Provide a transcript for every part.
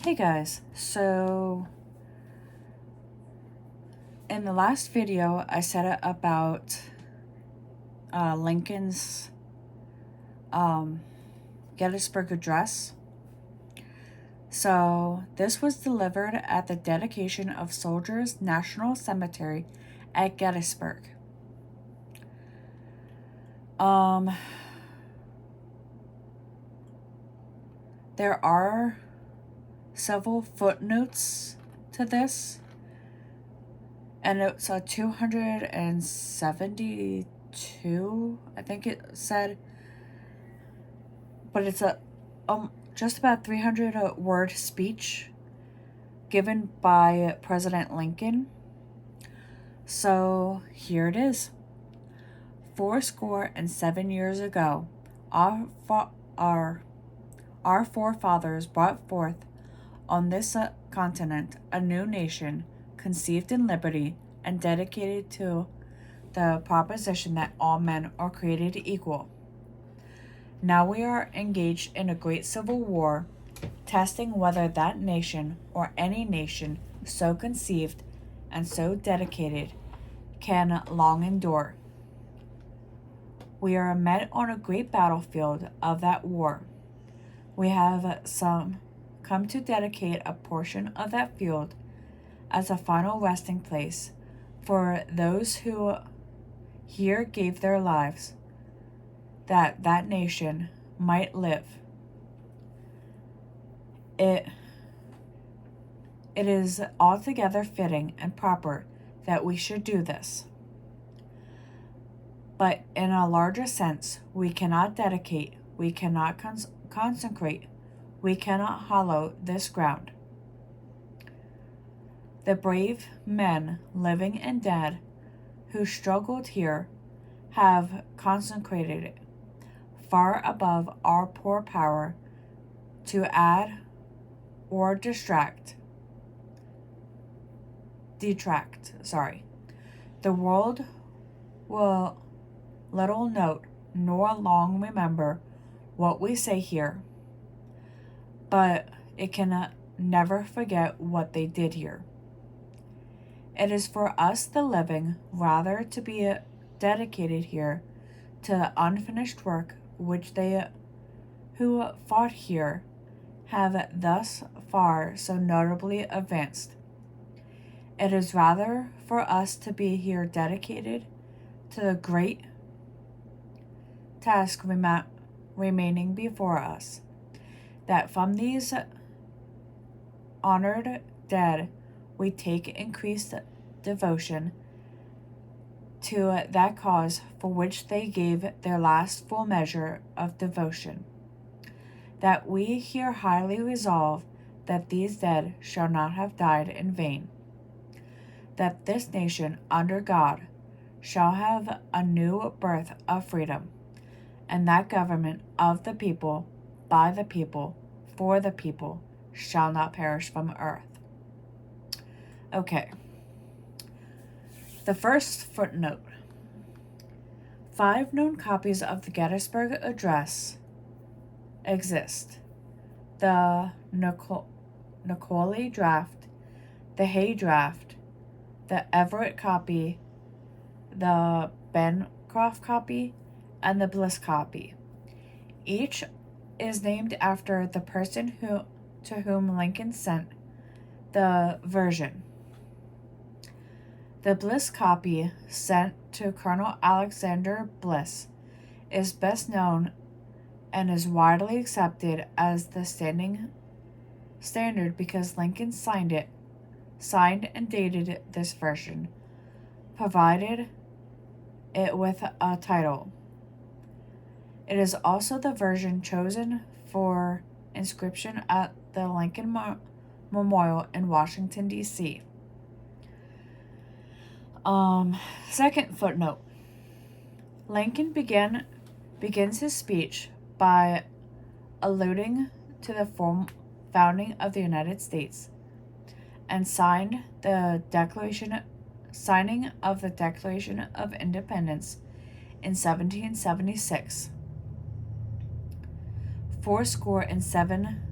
Hey guys, so in the last video I said about Lincoln's Gettysburg Address. So this was delivered at the dedication of Soldiers National Cemetery at Gettysburg. There are several footnotes to this, and it's a 272, I think it said, but it's a just about 300 word speech given by President Lincoln. So here it is. 407 years ago, our forefathers brought forth on this continent a new nation, conceived in liberty and dedicated to the proposition that all men are created equal. Now we are engaged in a great civil war, testing whether that nation or any nation so conceived and so dedicated can long endure. We are met on a great battlefield of that war. We have come to dedicate a portion of that field as a final resting place for those who here gave their lives, that that nation might live. It is altogether fitting and proper that we should do this. But in a larger sense, we cannot dedicate, we cannot consecrate, we cannot hallow this ground. The brave men, living and dead, who struggled here, have consecrated it far above our poor power to add or detract. The world will little note nor long remember what we say here, but it can never forget what they did here. It is for us, the living, rather to be dedicated here to the unfinished work which they who fought here have thus far so notably advanced. It is rather for us to be here dedicated to the great task remaining before us, that from these honored dead we take increased devotion to that cause for which they gave their last full measure of devotion, that we here highly resolve that these dead shall not have died in vain, that this nation under God shall have a new birth of freedom, and that government of the people, by the people, for the people, shall not perish from earth. Okay. The first footnote. 5 known copies of the Gettysburg Address exist. The Macaulay draft, the Hay draft, the Everett copy, the Bancroft copy, and the Bliss copy. Each is named after the person to whom Lincoln sent the version. The Bliss copy, sent to Colonel Alexander Bliss, is best known and is widely accepted as the standard because Lincoln signed and dated this version, provided it with a title. It is also the version chosen for inscription at the Lincoln Memorial in Washington, D.C. Second footnote. Lincoln begins his speech by alluding to the founding of the United States and signing of the Declaration of Independence in 1776. 407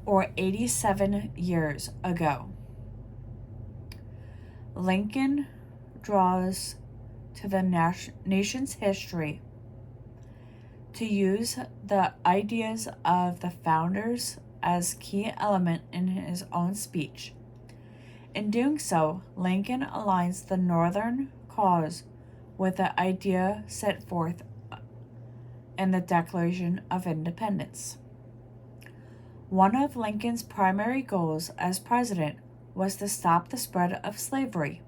or 87 years ago. Lincoln draws to the nation's history to use the ideas of the founders as key element in his own speech. In doing so, Lincoln aligns the Northern cause with the idea set forth in the Declaration of Independence. One of Lincoln's primary goals as president was to stop the spread of slavery.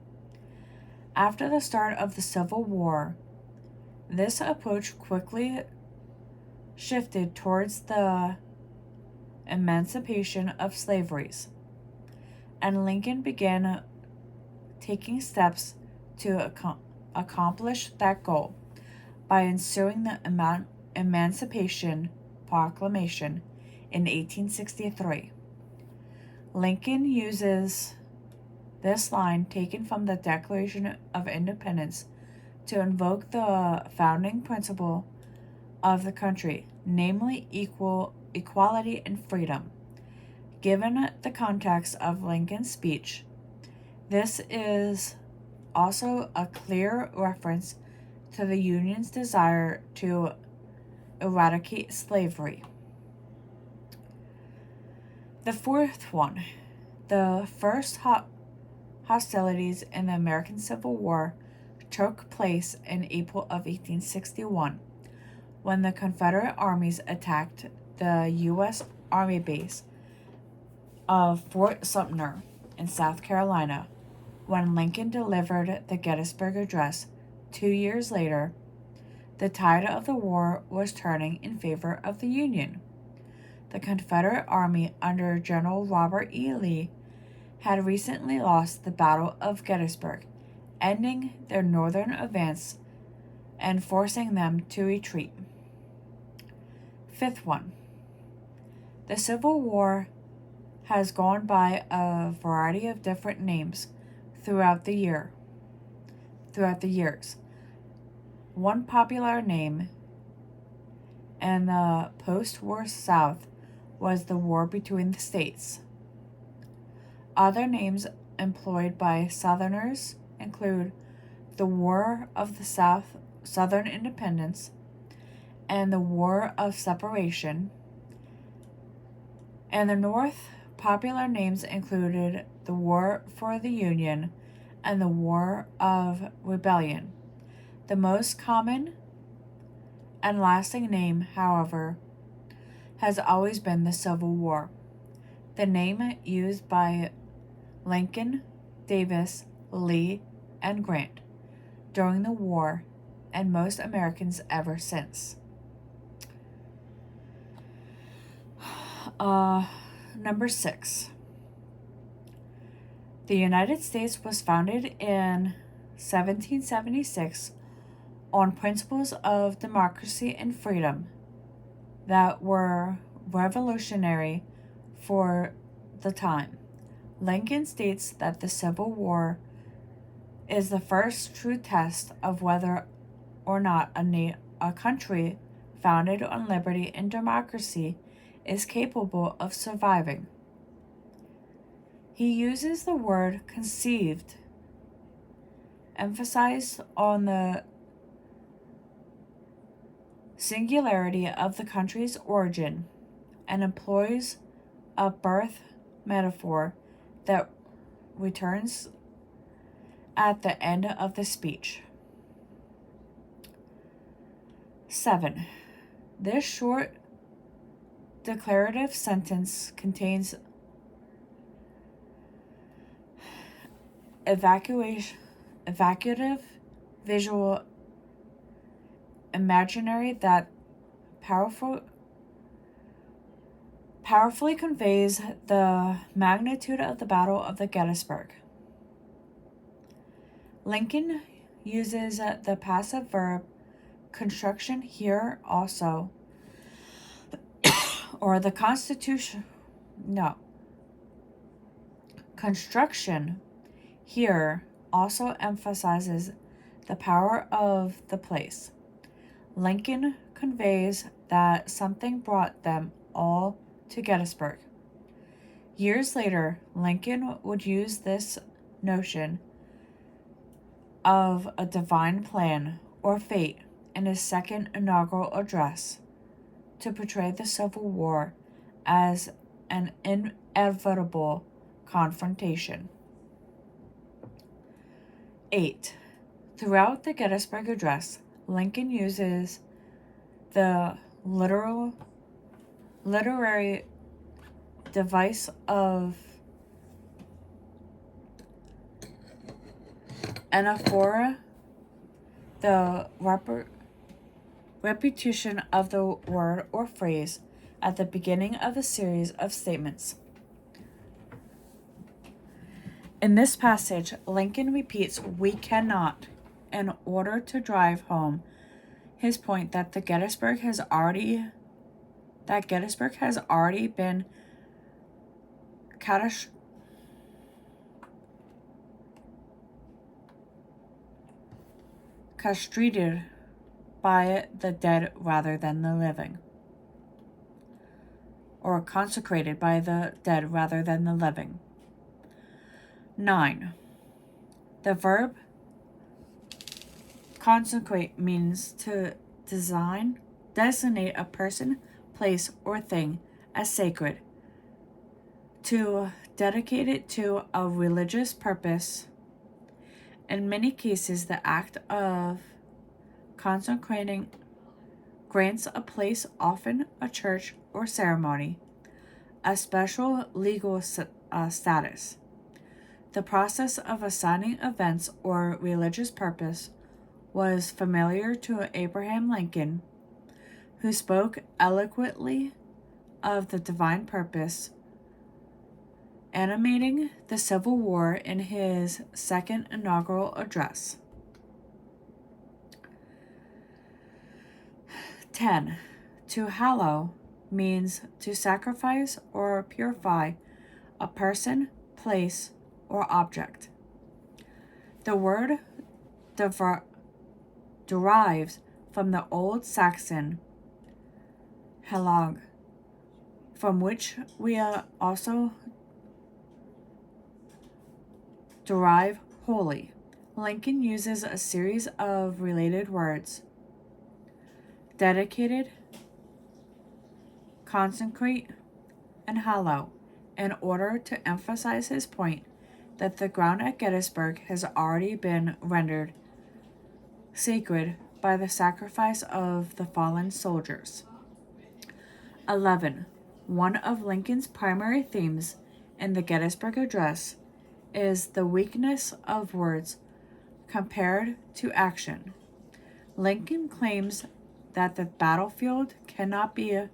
After the start of the Civil War, this approach quickly shifted towards the emancipation of slaves, and Lincoln began taking steps to accomplish that goal by issuing the Emancipation Proclamation in 1863. Lincoln uses this line taken from the Declaration of Independence to invoke the founding principle of the country, namely equality and freedom. Given the context of Lincoln's speech, this is also a clear reference to the Union's desire to eradicate slavery. The fourth one, the first hostilities in the American Civil War took place in April of 1861, when the Confederate armies attacked the U.S. Army base of Fort Sumter in South Carolina. When Lincoln delivered the Gettysburg Address 2 years later, the tide of the war was turning in favor of the Union. The Confederate Army under General Robert E. Lee had recently lost the Battle of Gettysburg, ending their northern advance and forcing them to retreat. Fifth one, the Civil War has gone by a variety of different names throughout the years. One popular name in the post-war South was the War between the States. Other names employed by Southerners include the War of the Southern Independence and the War of Separation. And the North, popular names included the War for the Union and the War of Rebellion. The most common and lasting name, however, has always been the Civil War, the name used by Lincoln, Davis, Lee, and Grant during the war, and most Americans ever since. Number 6. The United States was founded in 1776 on principles of democracy and freedom that were revolutionary for the time. Lincoln states that the Civil War is the first true test of whether or not a country founded on liberty and democracy is capable of surviving. He uses the word conceived, emphasized on the singularity of the country's origin, and employs a birth metaphor that returns at the end of the speech. 7. This short declarative sentence contains evocative visual imaginary that powerfully conveys the magnitude of the Battle of the Gettysburg. Lincoln uses the passive verb construction here also, or the Constitution. Construction here also emphasizes the power of the place. Lincoln conveys that something brought them all to Gettysburg. Years later, Lincoln would use this notion of a divine plan or fate in his second inaugural address to portray the Civil War as an inevitable confrontation. 8. Throughout the Gettysburg Address, Lincoln uses the literary device of anaphora, the repetition of the word or phrase at the beginning of a series of statements. In this passage, Lincoln repeats "we cannot" in order to drive home his point that Gettysburg has already been castrated by the dead rather than the living, or consecrated by the dead rather than the living. 9. The verb consecrate means to designate a person, place, or thing as sacred, to dedicate it to a religious purpose. In many cases, the act of consecrating grants a place, often a church or ceremony, a special legal status. The process of assigning events or religious purpose was familiar to Abraham Lincoln, who spoke eloquently of the divine purpose animating the Civil War in his second inaugural address. 10. To hallow means to sacrifice or purify a person, place, or object. The word derives from the Old Saxon halag, from which we also derive holy. Lincoln uses a series of related words: dedicated, consecrate, and hallow, in order to emphasize his point that the ground at Gettysburg has already been rendered sacred by the sacrifice of the fallen soldiers. 11. One of Lincoln's primary themes in the Gettysburg Address is the weakness of words compared to action. Lincoln claims that the battlefield cannot be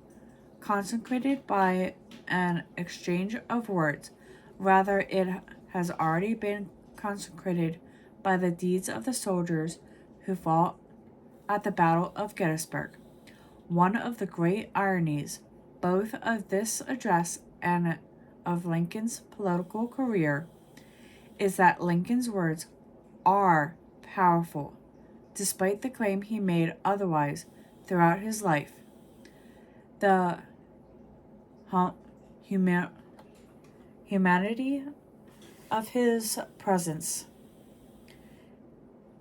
consecrated by an exchange of words. Rather, it has already been consecrated by the deeds of the soldiers who fought at the Battle of Gettysburg. One of the great ironies, both of this address and of Lincoln's political career, is that Lincoln's words are powerful, despite the claim he made otherwise throughout his life. The humanity of his presence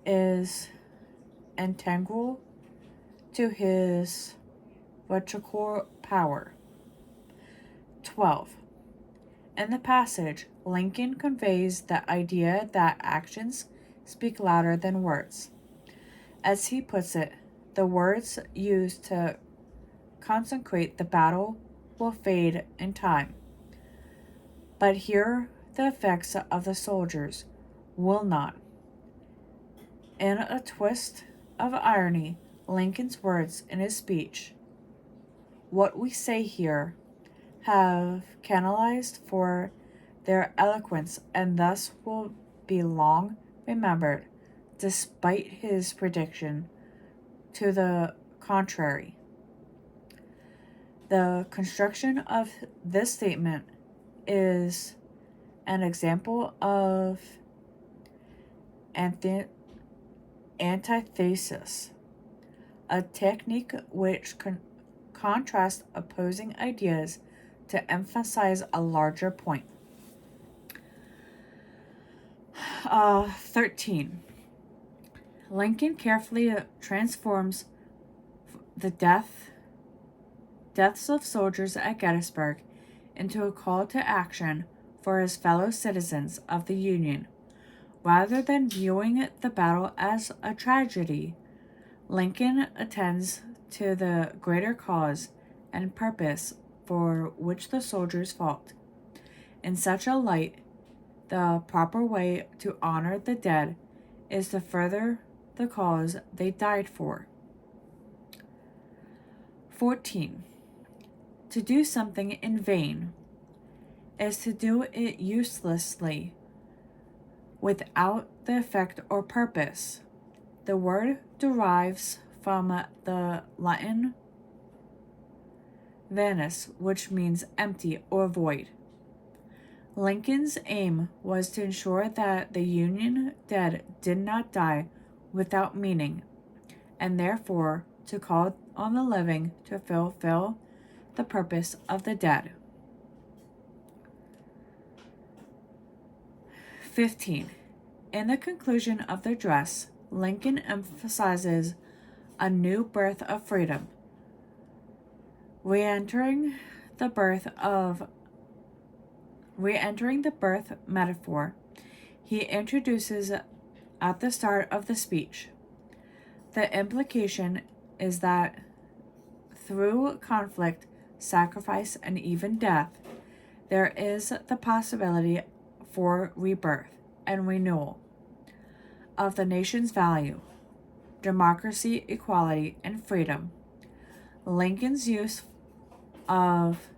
is integral to his rhetorical power. 12. In the passage, Lincoln conveys the idea that actions speak louder than words. As he puts it, the words used to consecrate the battle will fade in time, but here the effects of the soldiers will not. In a twist of irony, Lincoln's words in his speech, "What we say here," have canalized for their eloquence and thus will be long remembered, despite his prediction to the contrary. The construction of this statement is an example of antithesis, a technique which contrasts opposing ideas to emphasize a larger point. 13. Lincoln carefully transforms the deaths of soldiers at Gettysburg into a call to action for his fellow citizens of the Union. Rather than viewing the battle as a tragedy, Lincoln attends to the greater cause and purpose for which the soldiers fought. In such a light, the proper way to honor the dead is to further the cause they died for. 14. To do something in vain is to do it uselessly, without the effect or purpose. The word derives from the Latin vanus, which means empty or void. Lincoln's aim was to ensure that the Union dead did not die without meaning, and therefore to call on the living to fulfill the purpose of the dead. 15. In the conclusion of the address, Lincoln emphasizes a new birth of freedom. Re-entering the birth metaphor, he introduces at the start of the speech. The implication is that through conflict, sacrifice, and even death, there is the possibility for rebirth and renewal of the nation's value, democracy, equality, and freedom. Lincoln's use of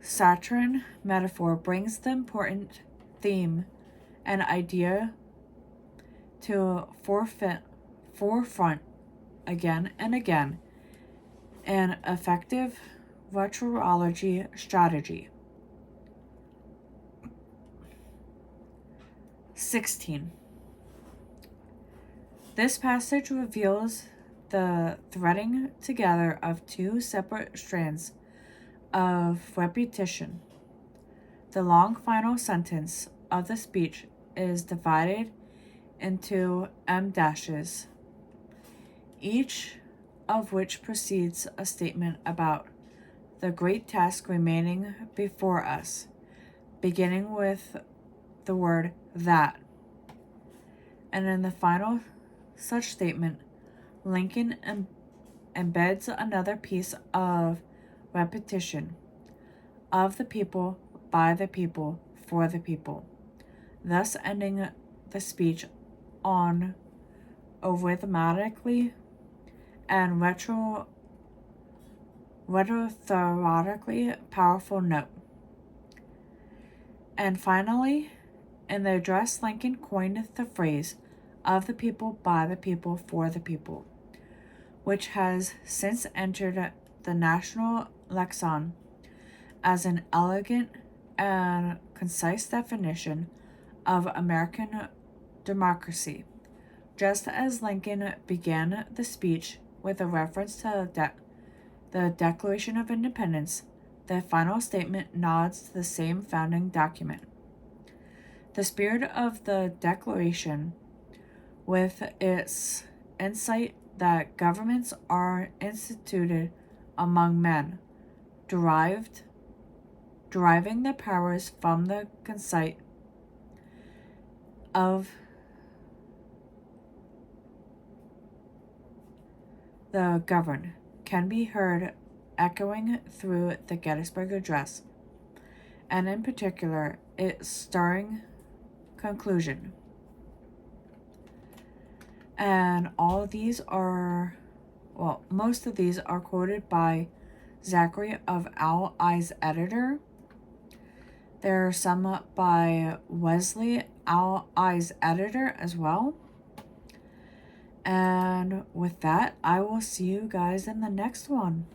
Saturn metaphor brings the important theme and idea to forefront again and again, an effective rhetorology strategy. 16. This passage reveals the threading together of two separate strands of repetition. The long final sentence of the speech is divided into M dashes, each of which precedes a statement about the great task remaining before us, beginning with the word that. And in the final such statement, Lincoln embeds another piece of repetition: of the people, by the people, for the people, thus ending the speech on a rhythmically and rhetorically powerful note. And finally, in the address, Lincoln coined the phrase "of the people, by the people, for the people," which has since entered the national lexicon as an elegant and concise definition of American democracy. Just as Lincoln began the speech with a reference to the Declaration of Independence, the final statement nods to the same founding document. The spirit of the Declaration, with its insight that governments are instituted among men, deriving their powers from the conceit of the governed, can be heard echoing through the Gettysburg Address, and in particular its stirring conclusion. And most of these are quoted by Zachary of Owl Eye's editor. There are some by Wesley, Owl Eye's editor, as well. And with that, I will see you guys in the next one.